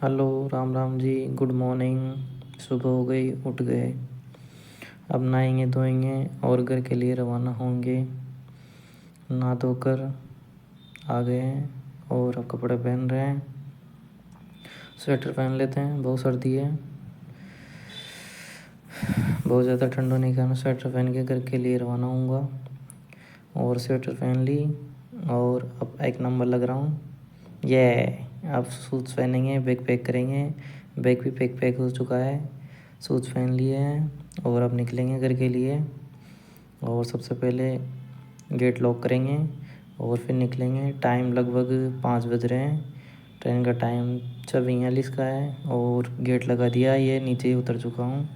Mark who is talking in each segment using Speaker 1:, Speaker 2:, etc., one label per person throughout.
Speaker 1: Hello, Ram Ram ji, good morning. सुबह हो गई, उठ गए। अब नहाएंगे धोएंगे और घर के लिए रवाना होंगे। नहा धोकर आ गए हैं और अब कपड़े पहन रहे हैं। स्वेटर पहन लेते हैं, बहुत सर्दी है। बहुत ज़्यादा ठंड होने के कारण स्वेटर पहन के घर के लिए रवाना होऊंगा। और स्वेटर पहन ली और अब एक नंबर लग रहा हूँ। अब शूज़ पहनेंगे, बैग पैक करेंगे। बैग भी पैक हो चुका है। शूज़ पहन लिए हैं और अब निकलेंगे घर के लिए। और सबसे पहले गेट लॉक करेंगे और फिर निकलेंगे। टाइम लगभग 5 बज रहे हैं। ट्रेन का टाइम 6:42 का है और गेट लगा दिया। ये नीचे ही उतर चुका हूँ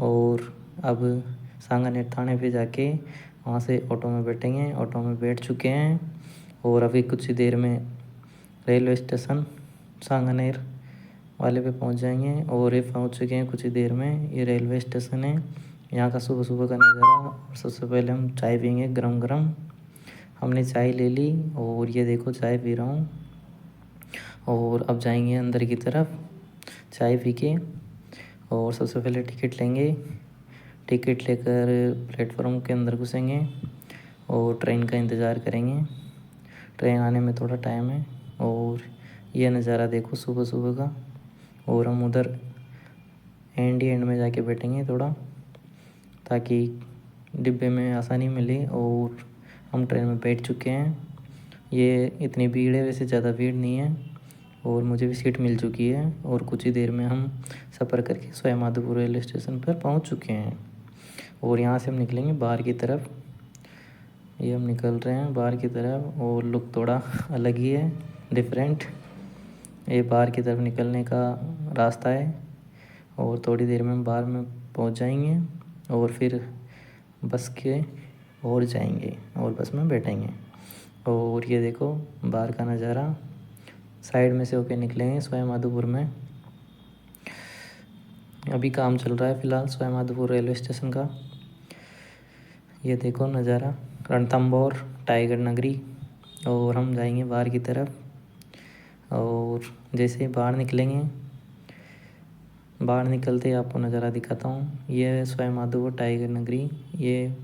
Speaker 1: और अब सांगानेर थाने पे जाके वहाँ से ऑटो में बैठेंगे। ऑटो में बैठ चुके हैं और अभी कुछ ही देर में रेलवे स्टेशन सांगानेर वाले पे पहुँच जाएंगे। और ये पहुँच चुके हैं कुछ ही देर में। ये रेलवे स्टेशन है। यहाँ का सुबह सुबह का नज़ारा। और सबसे पहले हम चाय पियेंगे गरम गरम। हमने चाय ले ली और ये देखो चाय पी रहा हूँ। और अब जाएंगे अंदर की तरफ चाय पी के। और सबसे पहले टिकट लेंगे। टिकट लेकर प्लेटफॉर्म के अंदर घुसेंगे और ट्रेन का इंतज़ार करेंगे। ट्रेन आने में थोड़ा टाइम है। और ये नज़ारा देखो सुबह सुबह का। और हम उधर एंड में जाके बैठेंगे थोड़ा, ताकि डिब्बे में आसानी मिले। और हम ट्रेन में बैठ चुके हैं। ये इतनी भीड़ है, वैसे ज़्यादा भीड़ नहीं है और मुझे भी सीट मिल चुकी है। और कुछ ही देर में हम सफ़र करके सवाई माधोपुर रेलवे स्टेशन पर पहुंच चुके हैं। और यहाँ से हम निकलेंगे बाहर की तरफ। ये हम निकल रहे हैं बाहर की तरफ और लुक थोड़ा अलग ही है, डिफरेंट। ये बाहर की तरफ निकलने का रास्ता है और थोड़ी देर में हम बाहर में पहुंच जाएंगे और फिर बस के और जाएंगे और बस में बैठेंगे। और ये देखो बाहर का नज़ारा। साइड में से होके निकलेंगे सवाई माधोपुर में। अभी काम चल रहा है फ़िलहाल सवाई माधोपुर रेलवे स्टेशन का। ये देखो नज़ारा, रणथंभौर टाइगर नगरी। और हम जाएंगे बाहर की तरफ। और जैसे ही बाहर निकलेंगे, बाहर निकलते ही आपको नज़ारा दिखाता हूँ। ये है सवाई माधोपुर टाइगर नगरी। ये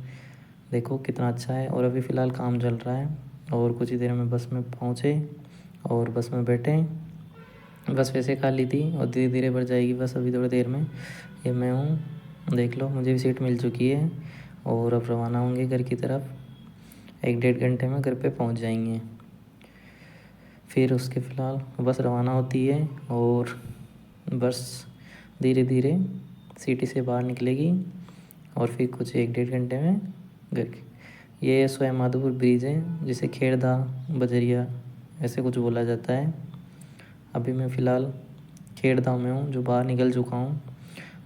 Speaker 1: देखो कितना अच्छा है। और अभी फ़िलहाल काम चल रहा है। और कुछ ही देर में बस में पहुँचे और बस में बैठे। बस वैसे खाली थी और धीरे धीरे बढ़ जाएगी बस अभी थोड़ी देर में। ये मैं हूँ, देख लो मुझे भी सीट मिल चुकी है। और अब रवाना होंगे घर की तरफ। 1-1.5 घंटे में घर पे पहुँच जाएंगे। फिर उसके फ़िलहाल बस रवाना होती है और बस धीरे धीरे सिटी से बाहर निकलेगी और फिर कुछ 1-1.5 घंटे में घर के। ये सवाई माधोपुर ब्रिज है, जिसे खेड़दा बजरिया ऐसे कुछ बोला जाता है। अभी मैं फ़िलहाल खेड़दा में हूँ, जो बाहर निकल चुका हूँ।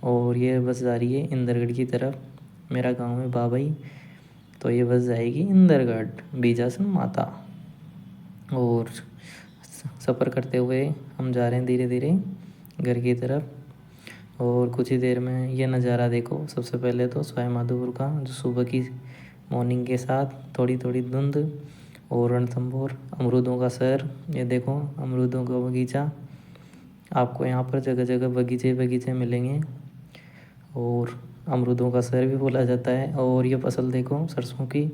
Speaker 1: और ये बस जा रही है इंदरगढ़ की तरफ। मेरा गांव है बाबई, तो ये बस जाएगी इंदरगढ़ बीजासन माता। और सफ़र करते हुए हम जा रहे हैं धीरे धीरे घर की तरफ। और कुछ ही देर में ये नज़ारा देखो। सबसे पहले तो सवाई माधोपुर का जो सुबह की मॉर्निंग के साथ थोड़ी थोड़ी धुंध और रणथंभौर अमरूदों का शहर। ये देखो अमरूदों का बगीचा। आपको यहाँ पर जगह जगह बगीचे मिलेंगे और अमरूदों का शहर भी बोला जाता है। और ये फसल देखो सरसों की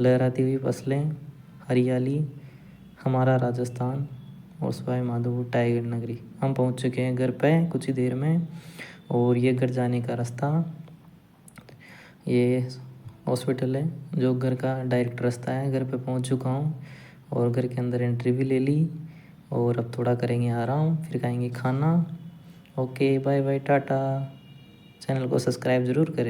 Speaker 1: लहराती हुई फसलें, हरियाली, हमारा राजस्थान और सवाई माधोपुर टाइगर नगरी। हम पहुँच चुके हैं घर पे कुछ ही देर में। और ये घर जाने का रास्ता, ये हॉस्पिटल है जो घर का डायरेक्ट रास्ता है। घर पे पहुंच चुका हूं और घर के अंदर एंट्री भी ले ली। और अब थोड़ा करेंगे आराम, फिर खाएंगे खाना। ओके, बाय बाय, टाटा। चैनल को सब्सक्राइब ज़रूर करें।